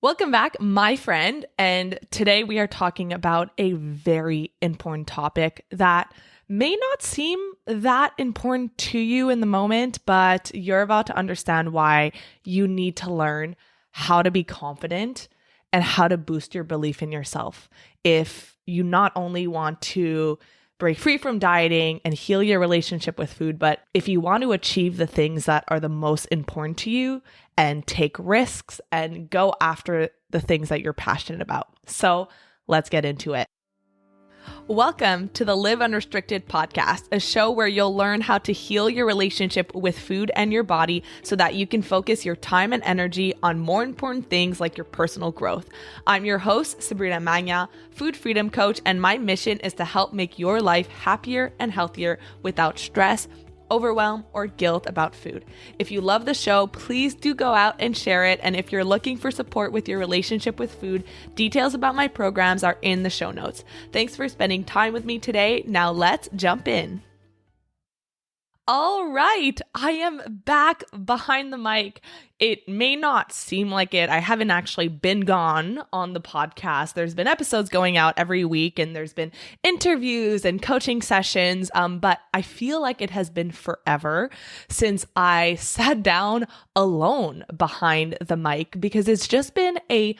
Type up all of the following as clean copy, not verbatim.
Welcome back, my friend. And today we are talking about a very important topic that may not seem that important to you in the moment, but you're about to understand why you need to learn how to be confident and how to boost your belief in yourself. If you not only want to break free from dieting and heal your relationship with food, but if you want to achieve the things that are the most important to you and take risks and go after the things that you're passionate about. So let's get into it. Welcome to the Live Unrestricted podcast, a show where you'll learn how to heal your relationship with food and your body so that you can focus your time and energy on more important things like your personal growth. I'm your host, Sabrina Magna, food freedom coach, and my mission is to help make your life happier and healthier without stress, overwhelm, or guilt about food. If you love the show, please do go out and share it. And if you're looking for support with your relationship with food, details about my programs are in the show notes. Thanks for spending time with me today. Now let's jump in. All right, I am back behind the mic. It may not seem like it. I haven't actually been gone on the podcast. There's been episodes going out every week and there's been interviews and coaching sessions, but I feel like it has been forever since I sat down alone behind the mic because it's just been a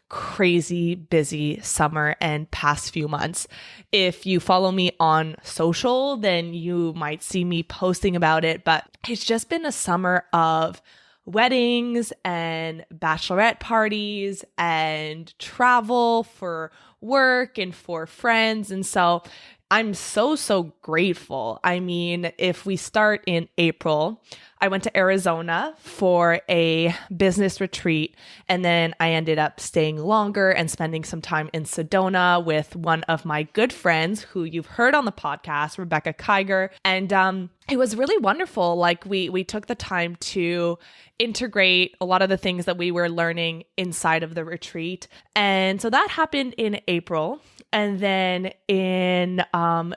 crazy busy summer and past few months. If you follow me on social, then you might see me posting about it, but it's just been a summer of weddings and bachelorette parties and travel for work and for friends. And so I'm so grateful. I mean, if we start in April, I went to Arizona for a business retreat, and then I ended up staying longer and spending some time in Sedona with one of my good friends who you've heard on the podcast, Rebecca Kiger. And it was really wonderful. Like we took the time to integrate a lot of the things that we were learning inside of the retreat. And so that happened in April. And then in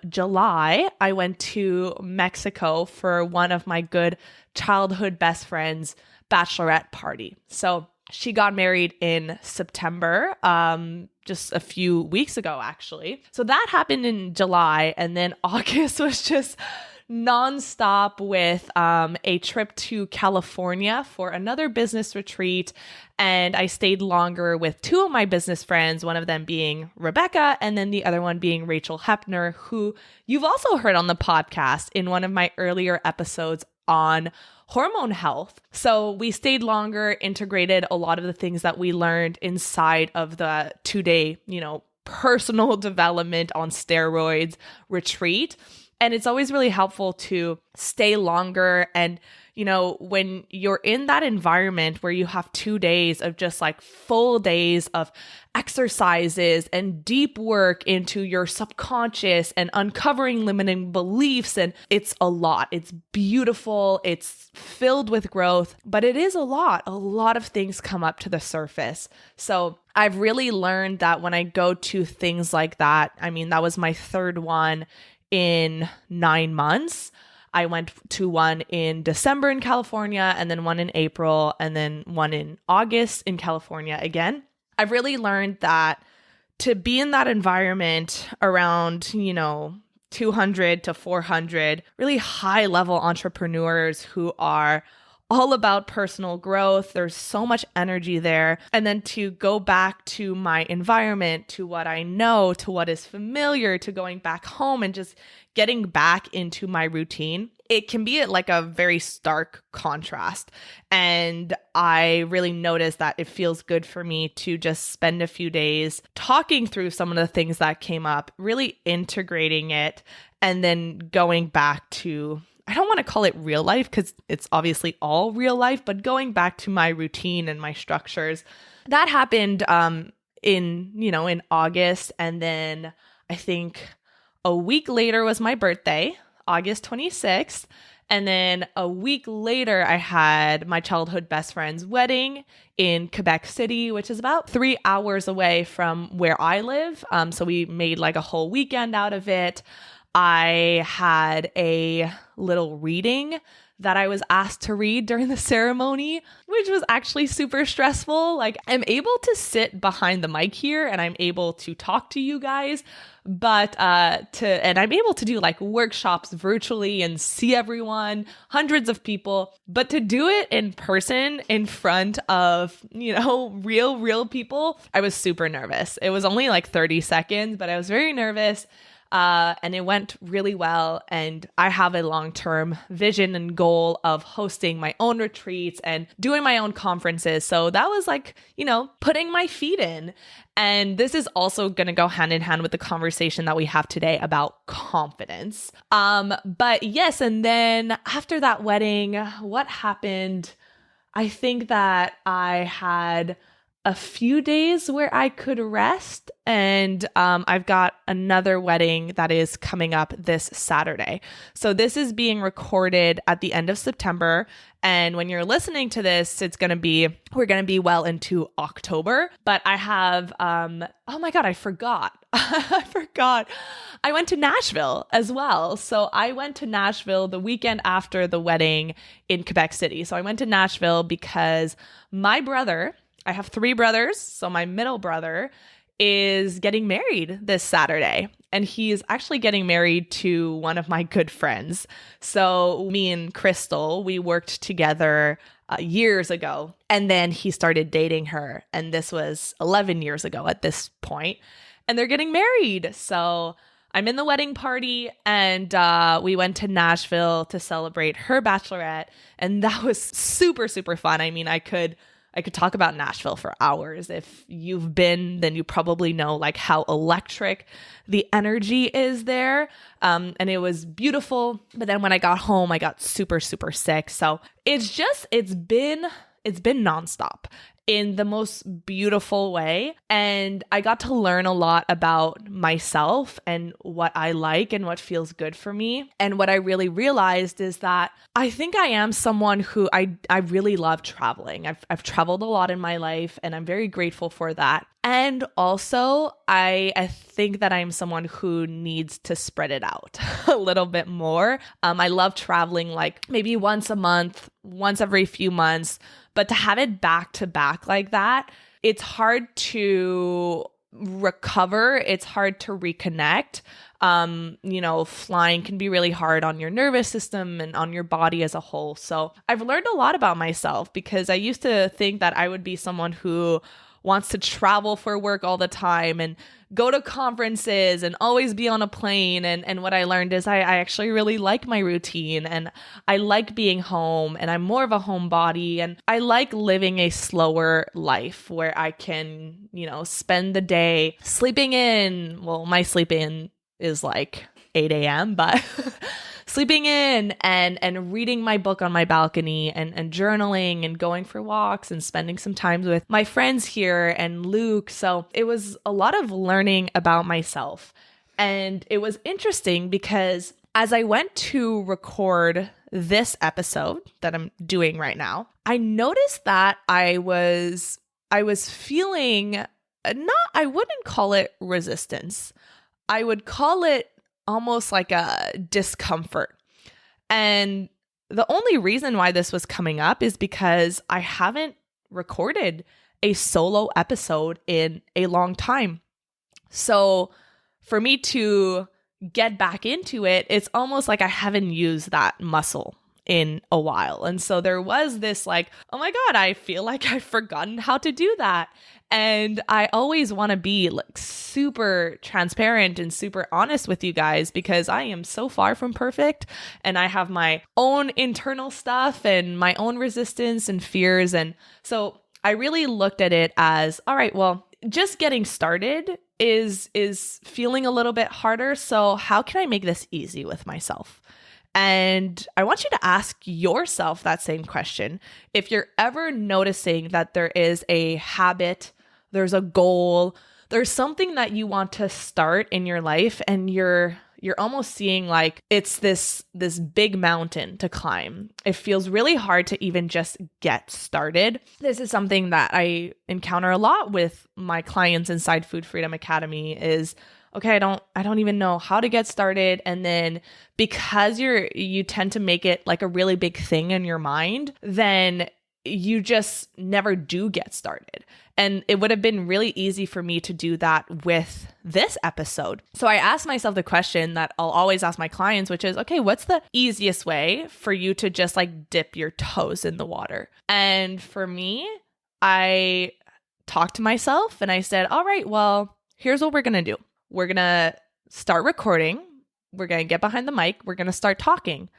July, I went to Mexico for one of my good childhood best friends' bachelorette party. So she got married in September, just a few weeks ago, actually. So that happened in July. And then August was just nonstop with a trip to California for another business retreat. And I stayed longer with two of my business friends, one of them being Rebecca, and then the other one being Rachel Hepner, who you've also heard on the podcast in one of my earlier episodes on hormone health. So we stayed longer, integrated a lot of the things that we learned inside of the 2-day, personal development on steroids retreat. And it's always really helpful to stay longer. And, when you're in that environment where you have 2 days of just like full days of exercises and deep work into your subconscious and uncovering limiting beliefs, and it's a lot. It's beautiful. It's filled with growth, but it is a lot. A lot of things come up to the surface. So I've really learned that when I go to things like that, I mean, that was my third one in 9 months. I went to one in December in California, and then one in April, and then one in August in California again. I've really learned that to be in that environment around, 200 to 400 really high level entrepreneurs who are all about personal growth. There's so much energy there. And then to go back to my environment, to what I know, to what is familiar, to going back home and just getting back into my routine, it can be like a very stark contrast. And I really noticed that it feels good for me to just spend a few days talking through some of the things that came up, really integrating it, and then going back to, I don't want to call it real life because it's obviously all real life, but going back to my routine and my structures. That happened in August. And then I think a week later was my birthday, August 26th. And then a week later, I had my childhood best friend's wedding in Quebec City, which is about 3 hours away from where I live. So we made like a whole weekend out of it. I had a little reading that I was asked to read during the ceremony, which was actually super stressful. Like, I'm able to sit behind the mic here and I'm able to talk to you guys, but and I'm able to do like workshops virtually and see everyone, hundreds of people, but to do it in person in front of, real people, I was super nervous. It was only like 30 seconds, but I was very nervous. And it went really well. And I have a long-term vision and goal of hosting my own retreats and doing my own conferences. So that was like, putting my feet in. And this is also going to go hand in hand with the conversation that we have today about confidence. But yes, and then after that wedding, what happened? I think that I had a few days where I could rest, and I've got another wedding that is coming up this Saturday. So this is being recorded at the end of September, and when you're listening to this, we're going to be well into October. But I have, oh my God, I forgot. I forgot. I went to Nashville as well. So I went to Nashville the weekend after the wedding in Quebec City. So I went to Nashville because I have 3 brothers, so my middle brother is getting married this Saturday, and he's actually getting married to one of my good friends. So me and Crystal, we worked together years ago, and then he started dating her, and this was 11 years ago at this point, and they're getting married. So I'm in the wedding party, and we went to Nashville to celebrate her bachelorette, and that was super, super fun. I mean, I could talk about Nashville for hours. If you've been, then you probably know like how electric the energy is there. And it was beautiful. But then when I got home, I got super, super sick. So it's been nonstop in the most beautiful way. And I got to learn a lot about myself and what I like and what feels good for me. And what I really realized is that I think I am someone who I really love traveling. I've traveled a lot in my life, and I'm very grateful for that. And also, I think that I'm someone who needs to spread it out a little bit more. I love traveling like maybe once a month, once every few months, but to have it back to back like that, it's hard to recover. It's hard to reconnect. Flying can be really hard on your nervous system and on your body as a whole. So I've learned a lot about myself, because I used to think that I would be someone who wants to travel for work all the time and go to conferences and always be on a plane. And what I learned is I actually really like my routine, and I like being home, and I'm more of a homebody, and I like living a slower life where I can, spend the day sleeping in. Well, my sleep in is like 8 a.m., but sleeping in and reading my book on my balcony and journaling and going for walks and spending some time with my friends here and Luke. So it was a lot of learning about myself. And it was interesting because as I went to record this episode that I'm doing right now, I noticed that I was feeling I wouldn't call it resistance. I would call it almost like a discomfort. And the only reason why this was coming up is because I haven't recorded a solo episode in a long time. So for me to get back into it, it's almost like I haven't used that muscle in a while. And so there was this like, oh my God, I feel like I've forgotten how to do that. And I always want to be like super transparent and super honest with you guys, because I am so far from perfect, and I have my own internal stuff and my own resistance and fears. And so I really looked at it as, all right, well, just getting started is feeling a little bit harder. So how can I make this easy with myself? And I want you to ask yourself that same question. If you're ever noticing that there is a habit, there's a goal, there's something that you want to start in your life, and you're almost seeing like it's this big mountain to climb. It feels really hard to even just get started. This is something that I encounter a lot with my clients inside Food Freedom Academy is, okay, I don't even know how to get started. And then because you tend to make it like a really big thing in your mind, then you just never do get started. And it would have been really easy for me to do that with this episode. So I asked myself the question that I'll always ask my clients, which is, okay, what's the easiest way for you to just like dip your toes in the water? And for me, I talked to myself and I said, all right, well, here's what we're going to do. We're going to start recording. We're going to get behind the mic. We're going to start talking.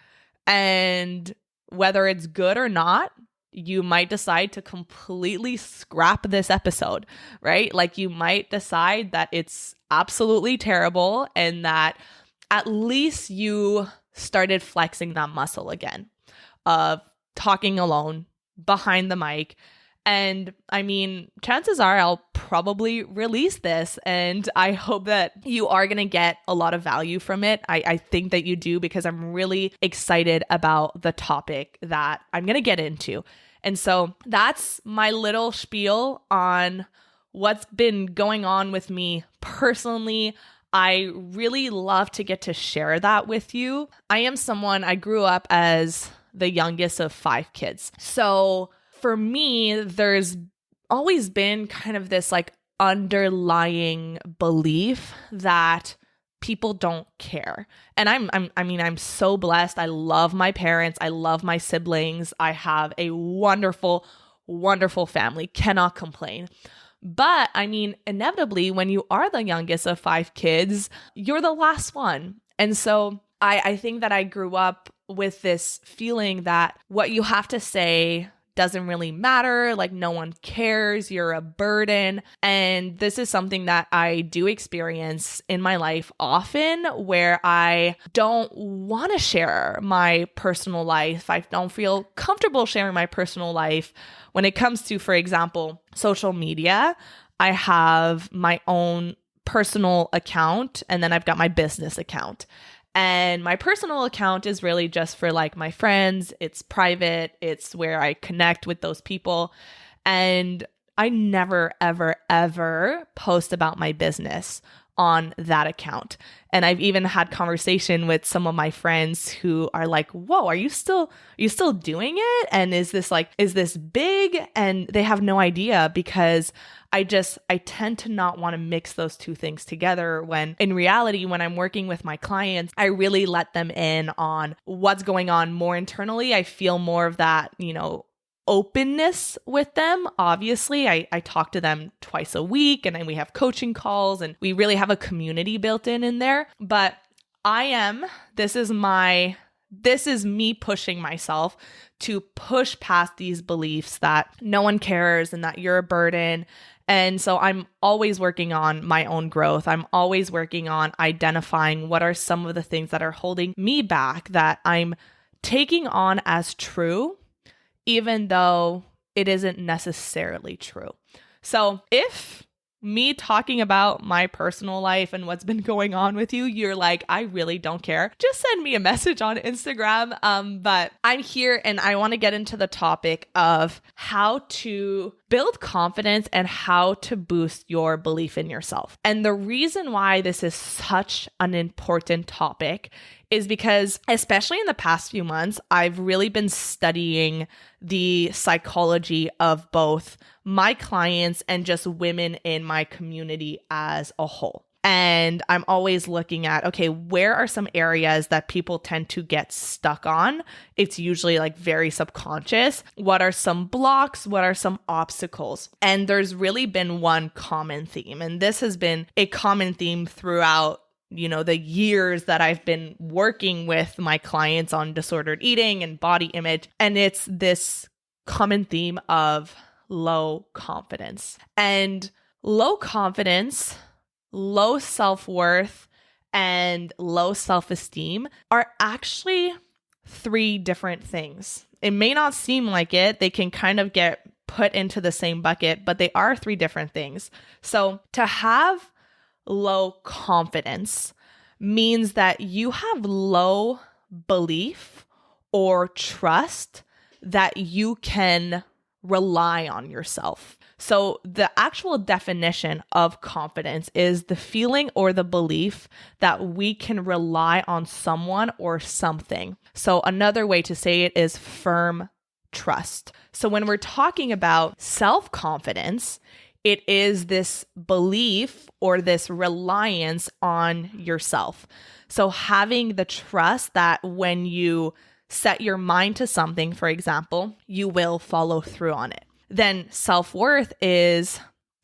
And whether it's good or not, you might decide to completely scrap this episode, right? Like you might decide that it's absolutely terrible and that at least you started flexing that muscle again of talking alone behind the mic. And I mean, chances are I'll probably release this and I hope that you are going to get a lot of value from it. I think that you do because I'm really excited about the topic that I'm going to get into. And so that's my little spiel on what's been going on with me personally. I really love to get to share that with you. I grew up as the youngest of 5 kids. So for me, there's always been kind of this like underlying belief that people don't care. And I'm so blessed. I love my parents. I love my siblings. I have a wonderful, wonderful family. Cannot complain. But I mean, inevitably, when you are the youngest of 5 kids, you're the last one. And so I think that I grew up with this feeling that what you have to say doesn't really matter, like no one cares, you're a burden. And this is something that I do experience in my life often where I don't want to share my personal life. I don't feel comfortable sharing my personal life when it comes to, for example, social media. I have my own personal account and then I've got my business account. And my personal account is really just for like my friends. It's private. It's where I connect with those people. And I never, ever, ever post about my business on that account. And I've even had conversation with some of my friends who are like, whoa, are you still doing it? And is this big? And they have no idea because I tend to not want to mix those two things together when in reality, when I'm working with my clients, I really let them in on what's going on more internally. I feel more of that, openness with them. Obviously, I talk to them twice a week and then we have coaching calls and we really have a community built in there. But this is me pushing myself to push past these beliefs that no one cares and that you're a burden. And so I'm always working on my own growth. I'm always working on identifying what are some of the things that are holding me back that I'm taking on as true, even though it isn't necessarily true. So if me talking about my personal life and what's been going on with you, you're like, I really don't care, just send me a message on Instagram. But I'm here and I want to get into the topic of how to build confidence and how to boost your belief in yourself. And the reason why this is such an important topic is because, especially in the past few months, I've really been studying the psychology of both my clients and just women in my community as a whole. And I'm always looking at, okay, where are some areas that people tend to get stuck on? It's usually like very subconscious. What are some blocks? What are some obstacles? And there's really been one common theme. And this has been a common theme throughout the years that I've been working with my clients on disordered eating and body image. And it's this common theme of low confidence. And low confidence, low self-worth, and low self-esteem are actually 3 different things. It may not seem like it. They can kind of get put into the same bucket, but they are 3 different things. So to have low confidence means that you have low belief or trust that you can rely on yourself. So the actual definition of confidence is the feeling or the belief that we can rely on someone or something. So another way to say it is firm trust. So when we're talking about self-confidence, it is this belief or this reliance on yourself. So having the trust that when you set your mind to something, for example, you will follow through on it. Then self-worth is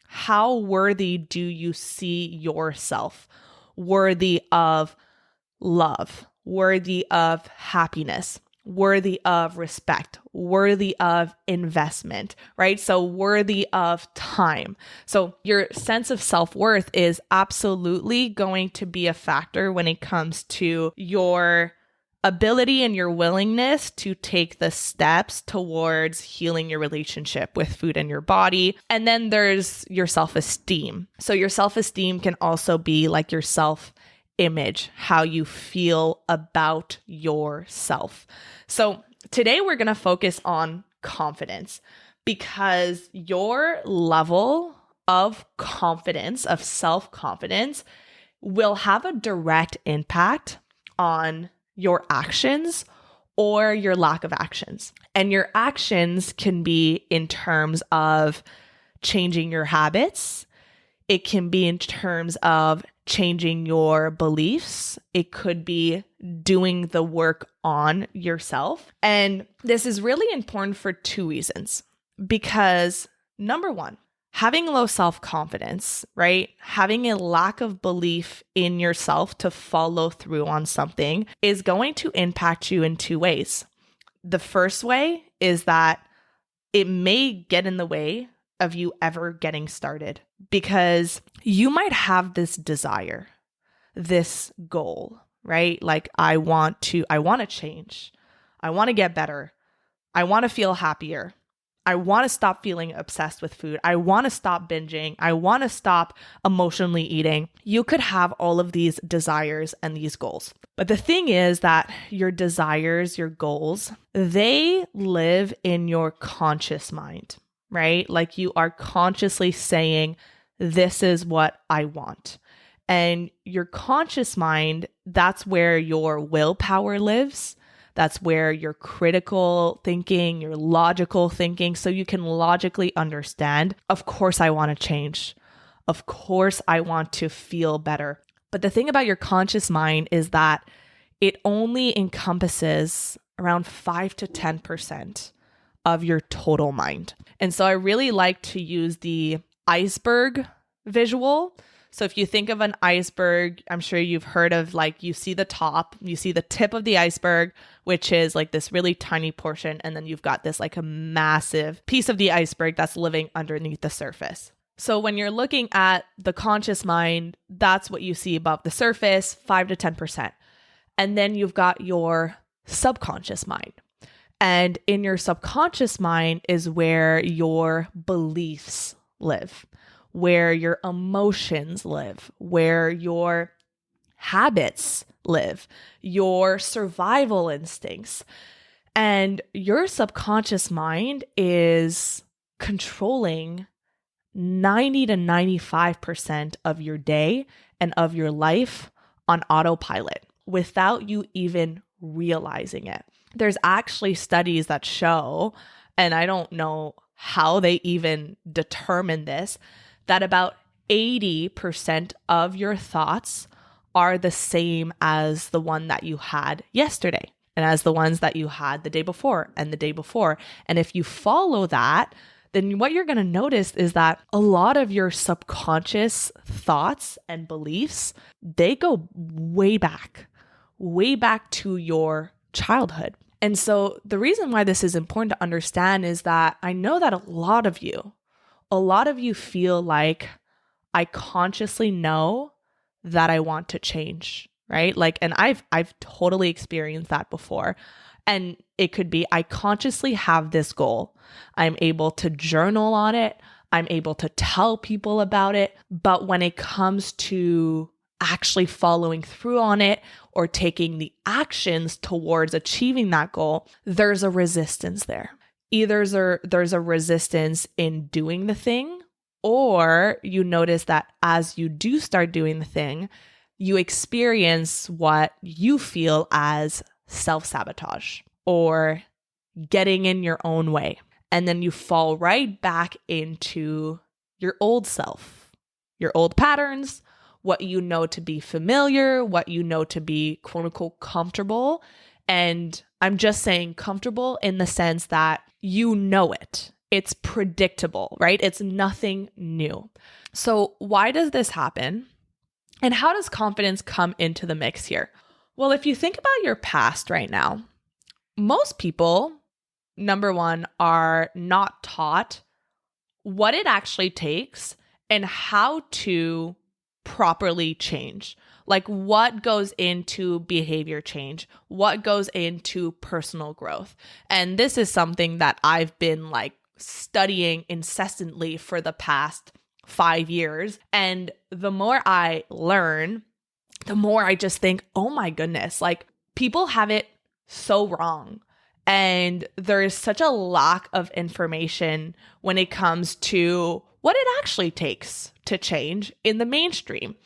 how worthy do you see yourself? Worthy of love, worthy of happiness, worthy of respect, worthy of investment, right? So worthy of time. So your sense of self-worth is absolutely going to be a factor when it comes to your ability and your willingness to take the steps towards healing your relationship with food and your body. And then there's your self-esteem. So your self-esteem can also be like your self-image, how you feel about yourself. So today we're going to focus on confidence because your level of confidence, of self-confidence, will have a direct impact on your actions or your lack of actions. And your actions can be in terms of changing your habits. It can be in terms of changing your beliefs. It could be doing the work on yourself. And this is really important for two reasons. Because number one, having low self-confidence, right? Having a lack of belief in yourself to follow through on something is going to impact you in two ways. The first way is that it may get in the way of you ever getting started because you might have this desire, this goal, right? Like I want to change. I want to get better. I want to feel happier. I want to stop feeling obsessed with food. I want to stop binging. I want to stop emotionally eating. You could have all of these desires and these goals. But the thing is that your desires, your goals, they live in your conscious mind, right? Like you are consciously saying, this is what I want. And your conscious mind, that's where your willpower lives. That's where your critical thinking, your logical thinking, so you can logically understand, of course, I want to change. Of course, I want to feel better. But the thing about your conscious mind is that it only encompasses around 5 to 10% of your total mind. And so I really like to use the iceberg visual. So if you think of an iceberg, I'm sure you've heard of like you see the top, you see the tip of the iceberg, which is like this really tiny portion. And then you've got this like a massive piece of the iceberg that's living underneath the surface. So when you're looking at the conscious mind, that's what you see above the surface, 5 to 10%. And then you've got your subconscious mind. And in your subconscious mind is where your beliefs live, where your emotions live, where your habits live, your survival instincts. And your subconscious mind is controlling 90 to 95% of your day and of your life on autopilot without you even realizing it. There's actually studies that show, and I don't know how they even determine this, that about 80% of your thoughts are the same as the one that you had yesterday and as the ones that you had the day before and the day before. And if you follow that, then what you're going to notice is that a lot of your subconscious thoughts and beliefs, they go way back to your childhood. And so the reason why this is important to understand is that I know that a lot of you feel like I consciously know that I want to change, right? Like, and I've totally experienced that before. And it could be, I consciously have this goal. I'm able to journal on it. I'm able to tell people about it. But when it comes to actually following through on it or taking the actions towards achieving that goal, there's a resistance there. either there's a resistance in doing the thing, or you notice that as you do start doing the thing, you experience what you feel as self-sabotage or getting in your own way. And then you fall right back into your old self, your old patterns, what you know to be familiar, what you know to be quote unquote comfortable. And I'm just saying comfortable in the sense that you know it. It's predictable, right? It's nothing new. So why does this happen? And how does confidence come into the mix here? Well, if you think about your past right now, most people, number one, are not taught what it actually takes and how to properly change. Like what goes into behavior change, what goes into personal growth. And this is something that I've been like studying incessantly for the past 5 years. And the more I learn, the more I just think, oh my goodness, like people have it so wrong. And there is such a lack of information when it comes to what it actually takes to change in the mainstream.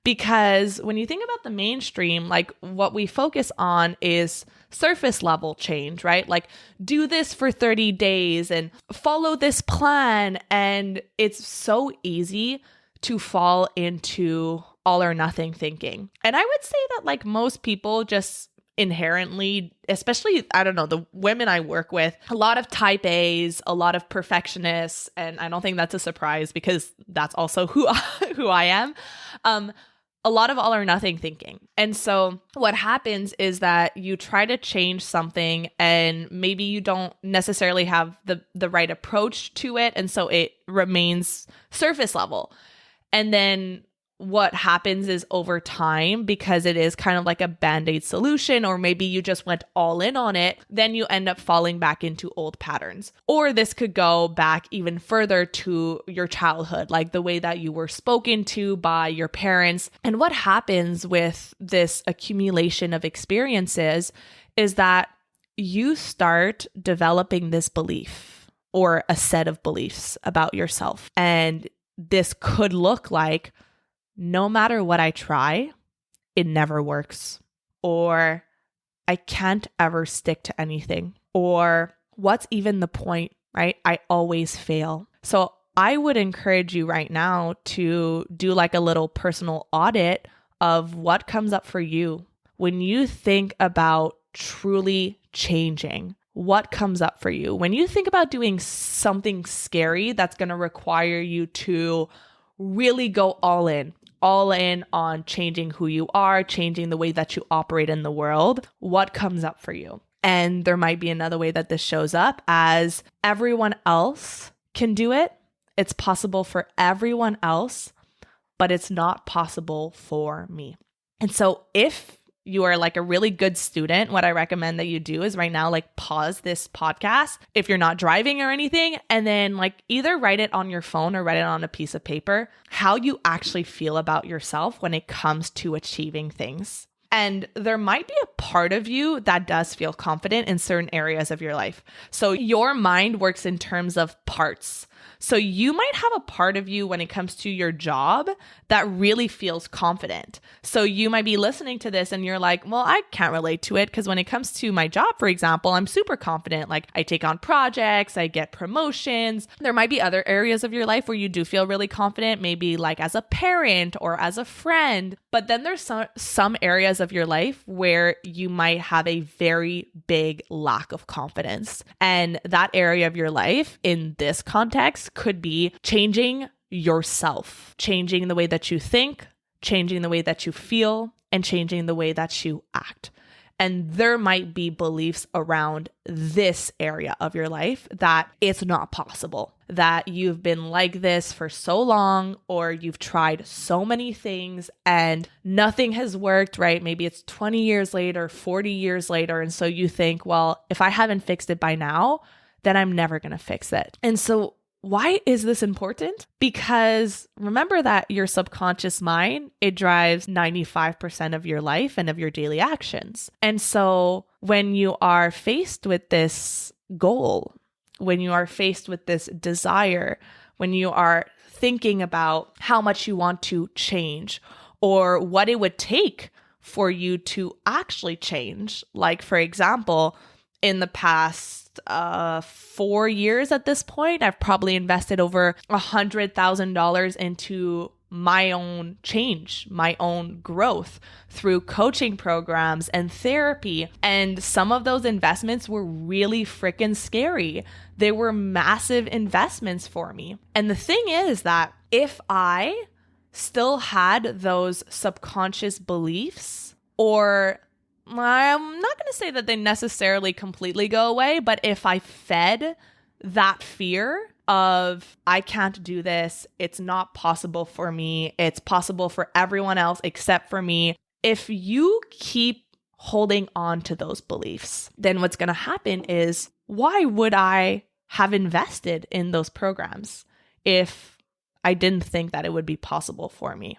Because when you think about the mainstream, like what we focus on is surface level change, right? Like do this for 30 days and follow this plan. And it's so easy to fall into all or nothing thinking. And I would say that like most people just inherently, especially, I don't know, the women I work with, a lot of type A's, a lot of perfectionists, and I don't think that's a surprise because that's also who I am. A lot of all or nothing thinking. And so what happens is that you try to change something and maybe you don't necessarily have the right approach to it. And so it remains surface level. And then what happens is over time, because it is kind of like a band-aid solution, or maybe you just went all in on it, then you end up falling back into old patterns. Or this could go back even further to your childhood, like the way that you were spoken to by your parents. And what happens with this accumulation of experiences is that you start developing this belief or a set of beliefs about yourself. And this could look like, no matter what I try, it never works. Or I can't ever stick to anything. Or what's even the point, right? I always fail. So I would encourage you right now to do like a little personal audit of what comes up for you. When you think about truly changing, what comes up for you? When you think about doing something scary that's going to require you to really go all in on changing who you are, changing the way that you operate in the world, what comes up for you? And there might be another way that this shows up as everyone else can do it. It's possible for everyone else, but it's not possible for me. And so if you are like a really good student, what I recommend that you do is right now, like pause this podcast if you're not driving or anything, and then like either write it on your phone or write it on a piece of paper, how you actually feel about yourself when it comes to achieving things. And there might be a part of you that does feel confident in certain areas of your life. So your mind works in terms of parts. So you might have a part of you when it comes to your job that really feels confident. So you might be listening to this and you're like, well, I can't relate to it because when it comes to my job, for example, I'm super confident. Like I take on projects, I get promotions. There might be other areas of your life where you do feel really confident, maybe like as a parent or as a friend. But then there's some areas of your life where you might have a very big lack of confidence. And that area of your life in this context could be changing yourself, changing the way that you think, changing the way that you feel, and changing the way that you act. And there might be beliefs around this area of your life that it's not possible, that you've been like this for so long, or you've tried so many things and nothing has worked, right? Maybe it's 20 years later, 40 years later. And so you think, well, if I haven't fixed it by now, then I'm never going to fix it. And so why is this important? Because remember that your subconscious mind, it drives 95% of your life and of your daily actions. And so when you are faced with this goal, when you are faced with this desire, when you are thinking about how much you want to change or what it would take for you to actually change. Like, for example, in the past 4 years at this point, I've probably invested over $100,000 into my own change, my own growth through coaching programs and therapy. And some of those investments were really freaking scary. They were massive investments for me. And the thing is that if I still had those subconscious beliefs, or I'm not going to say that they necessarily completely go away, but if I fed that fear of, I can't do this, it's not possible for me, it's possible for everyone else except for me. If you keep holding on to those beliefs, then what's going to happen is, why would I have invested in those programs if I didn't think that it would be possible for me?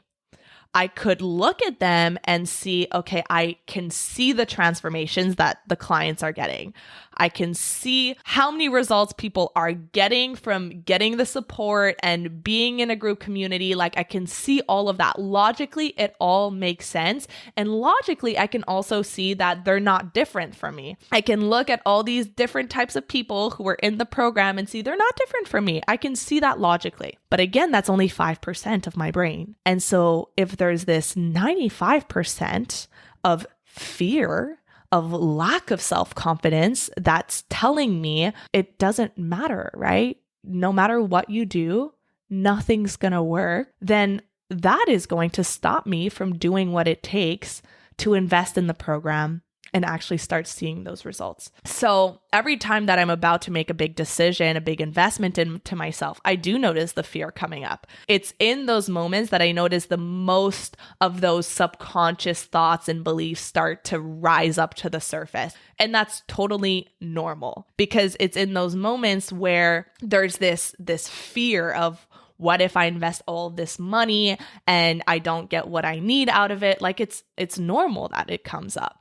I could look at them and see, okay, I can see the transformations that the clients are getting. I can see how many results people are getting from getting the support and being in a group community. Like, I can see all of that. Logically, it all makes sense. And logically, I can also see that they're not different from me. I can look at all these different types of people who are in the program and see they're not different from me. I can see that logically. But again, that's only 5% of my brain. And so if there's this 95% of fear, of lack of self-confidence that's telling me it doesn't matter, right? No matter what you do, nothing's going to work, then that is going to stop me from doing what it takes to invest in the program and actually start seeing those results. So every time that I'm about to make a big decision, a big investment into myself, I do notice the fear coming up. It's in those moments that I notice the most of those subconscious thoughts and beliefs start to rise up to the surface. And that's totally normal, because it's in those moments where there's this fear of, what if I invest all this money and I don't get what I need out of it? Like, it's normal that it comes up.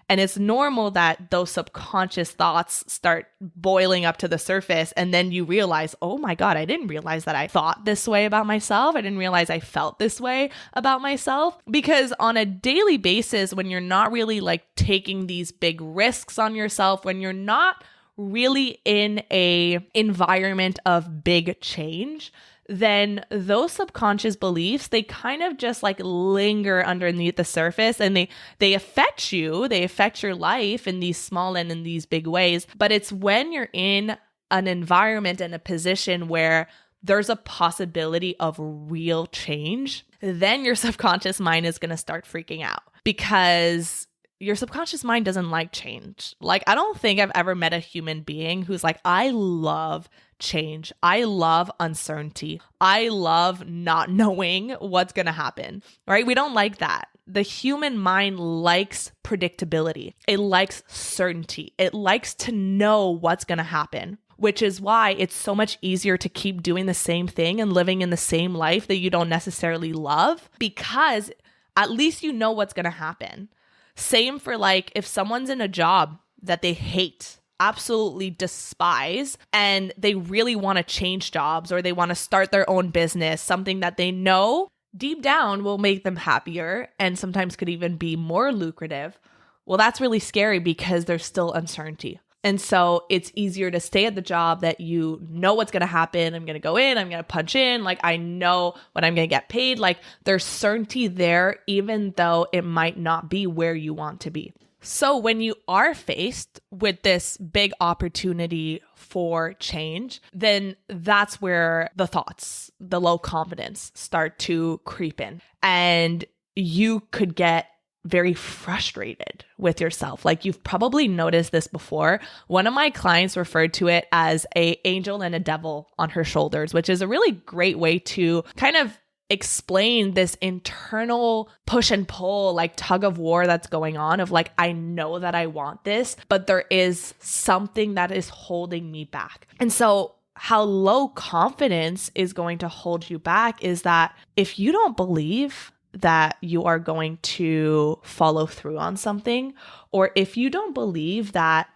And it's normal that those subconscious thoughts start boiling up to the surface. And then you realize, oh my God, I didn't realize that I thought this way about myself. I didn't realize I felt this way about myself. Because on a daily basis, when you're not really like taking these big risks on yourself, when you're not really in a environment of big change, then those subconscious beliefs, they kind of just like linger underneath the surface, and they affect you, they affect your life in these small and in these big ways. But it's when you're in an environment and a position where there's a possibility of real change, then your subconscious mind is going to start freaking out, because your subconscious mind doesn't like change. Like, I don't think I've ever met a human being who's like, I love change. I love uncertainty. I love not knowing what's going to happen, right? We don't like that. The human mind likes predictability. It likes certainty. It likes to know what's going to happen, which is why it's so much easier to keep doing the same thing and living in the same life that you don't necessarily love, because at least you know what's going to happen. Same for like if someone's in a job that they hate, absolutely despise, and they really want to change jobs, or they want to start their own business, something that they know deep down will make them happier and sometimes could even be more lucrative. Well, that's really scary because there's still uncertainty. And so it's easier to stay at the job that you know what's going to happen. I'm going to go in, I'm going to punch in, like I know what I'm going to get paid. Like there's certainty there, even though it might not be where you want to be. So when you are faced with this big opportunity for change, then that's where the thoughts, the low confidence start to creep in. And you could get very frustrated with yourself. Like you've probably noticed this before. One of my clients referred to it as an angel and a devil on her shoulders, which is a really great way to kind of explain this internal push and pull, like tug of war that's going on of like, I know that I want this, but there is something that is holding me back. And so how low confidence is going to hold you back is that if you don't believe that you are going to follow through on something, or if you don't believe that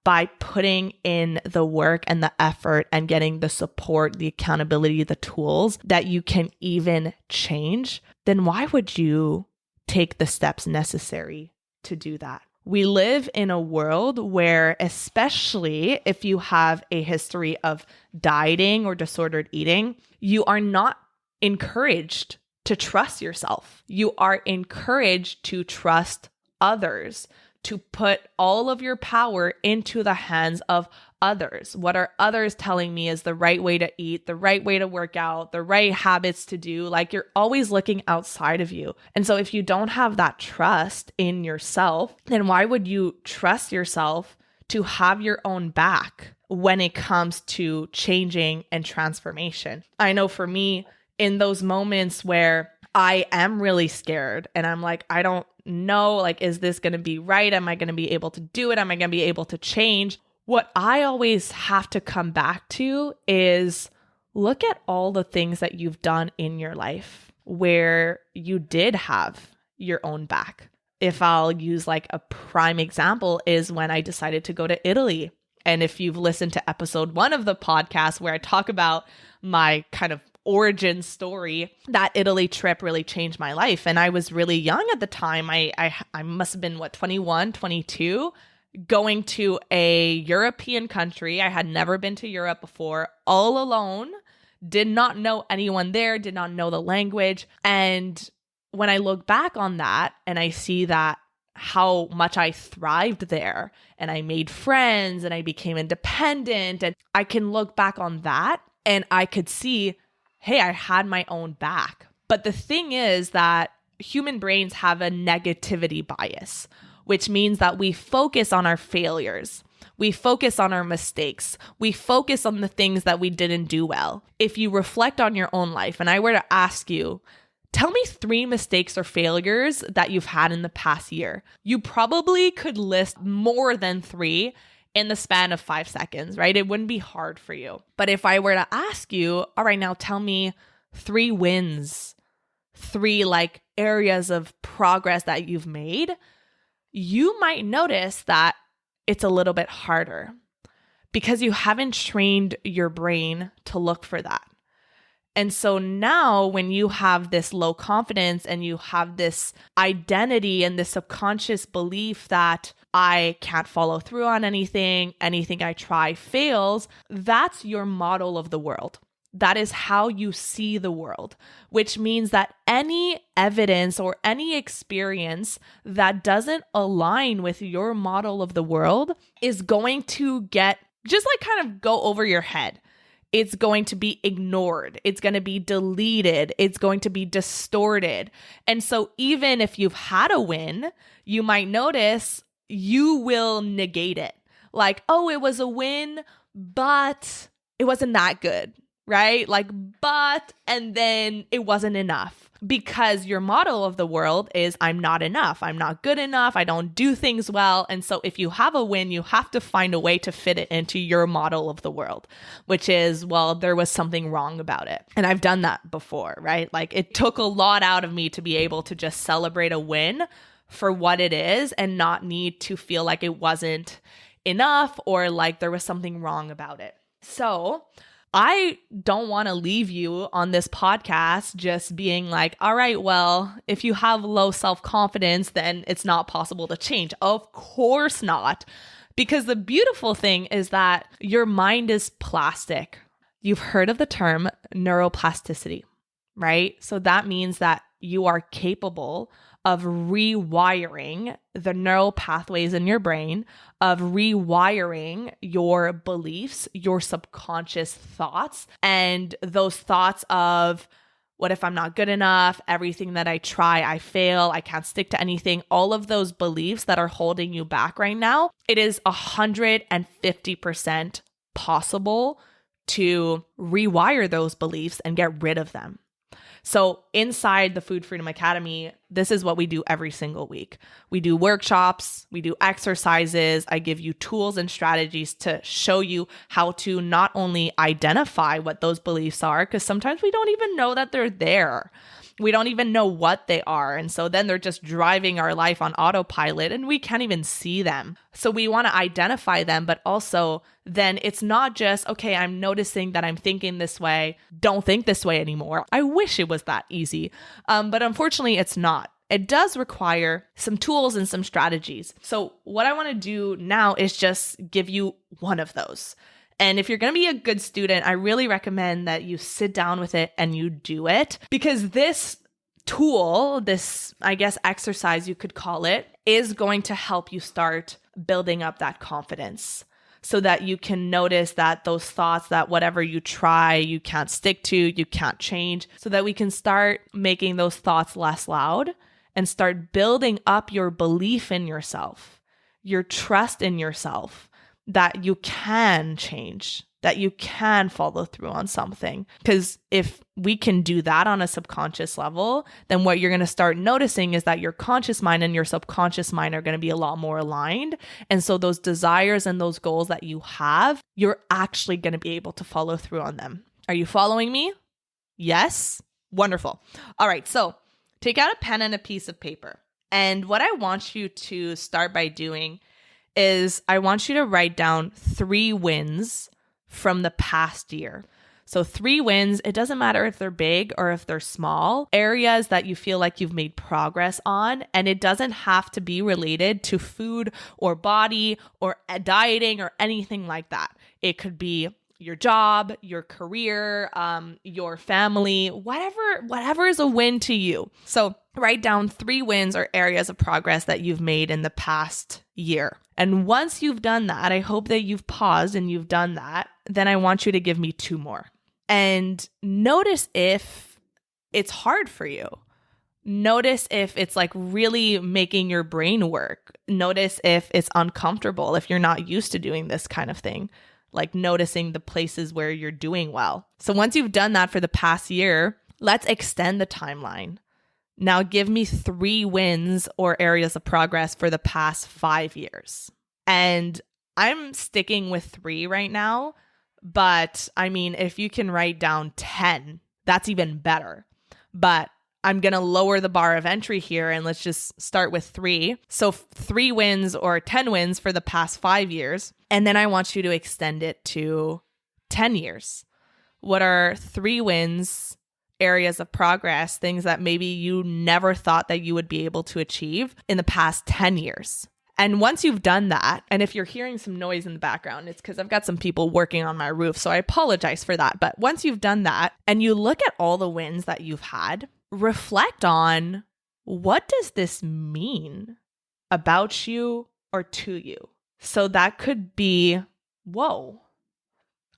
by putting in the work and the effort and getting the support, the accountability, the tools that you can even change, then why would you take the steps necessary to do that? We live in a world where, especially if you have a history of dieting or disordered eating, you are not encouraged to trust yourself. You are encouraged to trust others, to put all of your power into the hands of others. What are others telling me is the right way to eat, the right way to work out, the right habits to do? Like, you're always looking outside of you. And so if you don't have that trust in yourself, then why would you trust yourself to have your own back when it comes to changing and transformation? I know for me, in those moments where I am really scared and I'm like, I don't know, like, is this going to be right? Am I going to be able to do it? Am I going to be able to change? What I always have to come back to is look at all the things that you've done in your life where you did have your own back. If I'll use like a prime example is when I decided to go to Italy. And if you've listened to episode 1 of the podcast where I talk about my kind of origin story, that Italy trip really changed my life. And I was really young at the time. I must have been 21, 22, going to a European country. I had never been to Europe before, all alone, did not know anyone there, did not know the language. And when I look back on that and I see that how much I thrived there and I made friends and I became independent, and I can look back on that and I could see, hey, I had my own back. But the thing is that human brains have a negativity bias, which means that we focus on our failures. We focus on our mistakes. We focus on the things that we didn't do well. If you reflect on your own life and I were to ask you, tell me 3 mistakes or failures that you've had in the past year, you probably could list more than 3 in the span of 5 seconds, right? It wouldn't be hard for you. But if I were to ask you, all right, now tell me 3 wins, 3 like areas of progress that you've made, you might notice that it's a little bit harder because you haven't trained your brain to look for that. And so now when you have this low confidence and you have this identity and this subconscious belief that I can't follow through on anything I try fails, that's your model of the world. That is how you see the world, which means that any evidence or any experience that doesn't align with your model of the world is going to get just like kind of go over your head. It's going to be ignored. It's going to be deleted. It's going to be distorted. And so even if you've had a win, you might notice you will negate it. Like, oh, it was a win, but it wasn't that good, right? Like, but, and then it wasn't enough because your model of the world is I'm not enough. I'm not good enough. I don't do things well. And so if you have a win, you have to find a way to fit it into your model of the world, which is, well, there was something wrong about it. And I've done that before, right? Like it took a lot out of me to be able to just celebrate a win for what it is and not need to feel like it wasn't enough or like there was something wrong about it. So I don't want to leave you on this podcast just being like, all right, well, if you have low self-confidence, then it's not possible to change. Of course not. Because the beautiful thing is that your mind is plastic. You've heard of the term neuroplasticity, right? So that means that you are capable of rewiring the neural pathways in your brain, of rewiring your beliefs, your subconscious thoughts, and those thoughts of, what if I'm not good enough? Everything that I try, I fail. I can't stick to anything. All of those beliefs that are holding you back right now, it is 150% possible to rewire those beliefs and get rid of them. So inside the Food Freedom Academy, this is what we do every single week. We do workshops, we do exercises. I give you tools and strategies to show you how to not only identify what those beliefs are, because sometimes we don't even know that they're there. We don't even know what they are. And so then they're just driving our life on autopilot and we can't even see them. So we want to identify them, but also then it's not just, okay, I'm noticing that I'm thinking this way. Don't think this way anymore. I wish it was that easy. But unfortunately, it's not. It does require some tools and some strategies. So what I want to do now is just give you one of those. And if you're going to be a good student, I really recommend that you sit down with it and you do it, because this tool, this, I guess, exercise, you could call it, is going to help you start building up that confidence so that you can notice that those thoughts, that whatever you try, you can't stick to, you can't change, so that we can start making those thoughts less loud and start building up your belief in yourself, your trust in yourself, that you can change, that you can follow through on something. Because if we can do that on a subconscious level, then what you're going to start noticing is that your conscious mind and your subconscious mind are going to be a lot more aligned. And so those desires and those goals that you have, you're actually going to be able to follow through on them. Are you following me? Yes? Wonderful. All right. So take out a pen and a piece of paper. And what I want you to start by doing is I want you to write down 3 wins from the past year. So 3 wins, it doesn't matter if they're big or if they're small, areas that you feel like you've made progress on. And it doesn't have to be related to food or body or dieting or anything like that. It could be your job, your career, your family, whatever is a win to you. So write down 3 wins or areas of progress that you've made in the past year. And once you've done that, I hope that you've paused and you've done that. Then I want you to give me 2 more. And notice if it's hard for you. Notice if it's like really making your brain work. Notice if it's uncomfortable, if you're not used to doing this kind of thing. Like noticing the places where you're doing well. So once you've done that for the past year, let's extend the timeline. Now give me 3 wins or areas of progress for the past 5 years. And I'm sticking with 3 right now, but I mean, if you can write down 10, that's even better. But I'm going to lower the bar of entry here and let's just start with 3. So 3 wins or 10 wins for the past 5 years. And then I want you to extend it to 10 years. What are 3 wins, areas of progress, things that maybe you never thought that you would be able to achieve in the past 10 years? And once you've done that, and if you're hearing some noise in the background, it's because I've got some people working on my roof, so I apologize for that. But once you've done that and you look at all the wins that you've had, reflect on, what does this mean about you or to you? So that could be, whoa,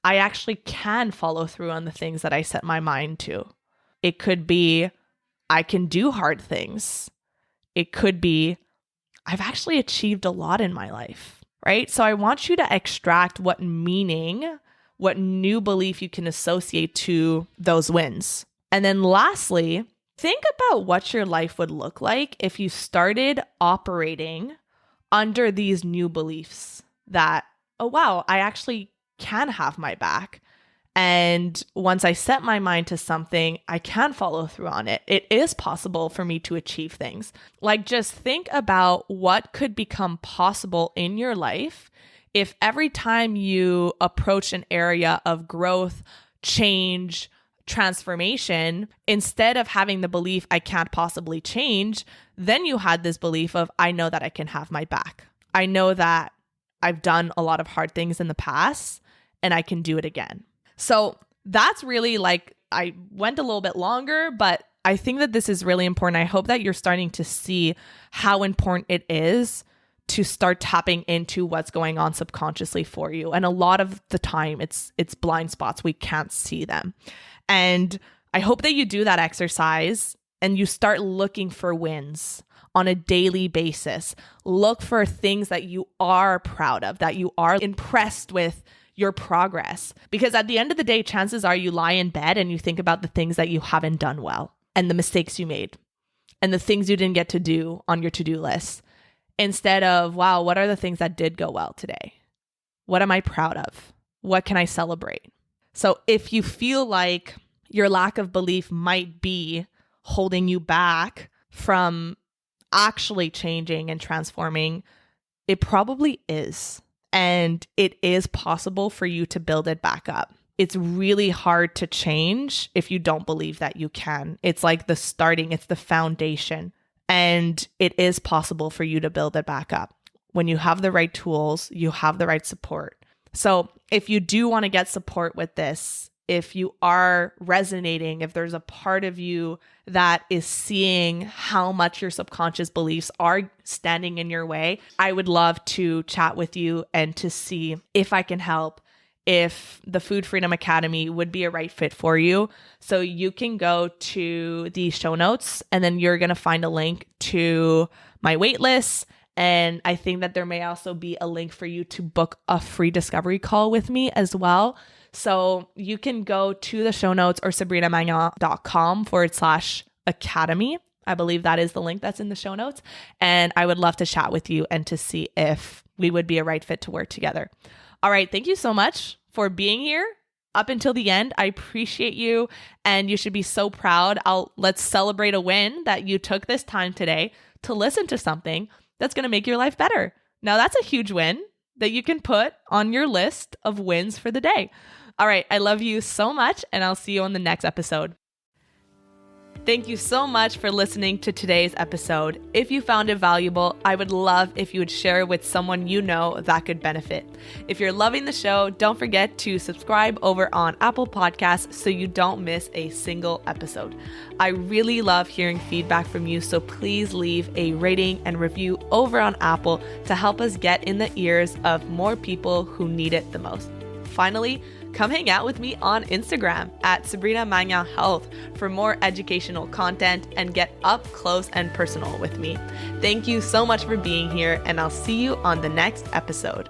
I actually can follow through on the things that I set my mind to. It could be, I can do hard things. It could be, I've actually achieved a lot in my life, right? So I want you to extract what meaning, what new belief you can associate to those wins. And then lastly, think about what your life would look like if you started operating under these new beliefs that, oh, wow, I actually can have my back. And once I set my mind to something, I can follow through on it. It is possible for me to achieve things. Like, just think about what could become possible in your life if every time you approach an area of growth, change, transformation, instead of having the belief I can't possibly change, then you had this belief of, I know that I can have my back. I know that I've done a lot of hard things in the past and I can do it again. So that's really, like, I went a little bit longer, but I think that this is really important. I hope that you're starting to see how important it is to start tapping into what's going on subconsciously for you. And a lot of the time it's blind spots. We can't see them. And I hope that you do that exercise and you start looking for wins on a daily basis. Look for things that you are proud of, that you are impressed with your progress. Because at the end of the day, chances are you lie in bed and you think about the things that you haven't done well and the mistakes you made and the things you didn't get to do on your to-do list, instead of, wow, what are the things that did go well today? What am I proud of? What can I celebrate? So if you feel like your lack of belief might be holding you back from actually changing and transforming, it probably is. And it is possible for you to build it back up. It's really hard to change if you don't believe that you can. It's like the starting, it's the foundation. And it is possible for you to build it back up. When you have the right tools, you have the right support. So if you do want to get support with this, if you are resonating, if there's a part of you that is seeing how much your subconscious beliefs are standing in your way, I would love to chat with you and to see if I can help, if the Food Freedom Academy would be a right fit for you. So you can go to the show notes and then you're going to find a link to my waitlist. And I think that there may also be a link for you to book a free discovery call with me as well. So you can go to the show notes or sabrinamagnan.com/academy. I believe that is the link that's in the show notes. And I would love to chat with you and to see if we would be a right fit to work together. All right. Thank you so much for being here up until the end. I appreciate you and you should be so proud. Let's celebrate a win that you took this time today to listen to something that's going to make your life better. Now that's a huge win that you can put on your list of wins for the day. All right. I love you so much and I'll see you on the next episode. Thank you so much for listening to today's episode. If you found it valuable, I would love if you would share it with someone you know that could benefit. If you're loving the show, don't forget to subscribe over on Apple Podcasts so you don't miss a single episode. I really love hearing feedback from you, so please leave a rating and review over on Apple to help us get in the ears of more people who need it the most. Finally, come hang out with me on Instagram at Sabrina Magnan Health for more educational content and get up close and personal with me. Thank you so much for being here, and I'll see you on the next episode.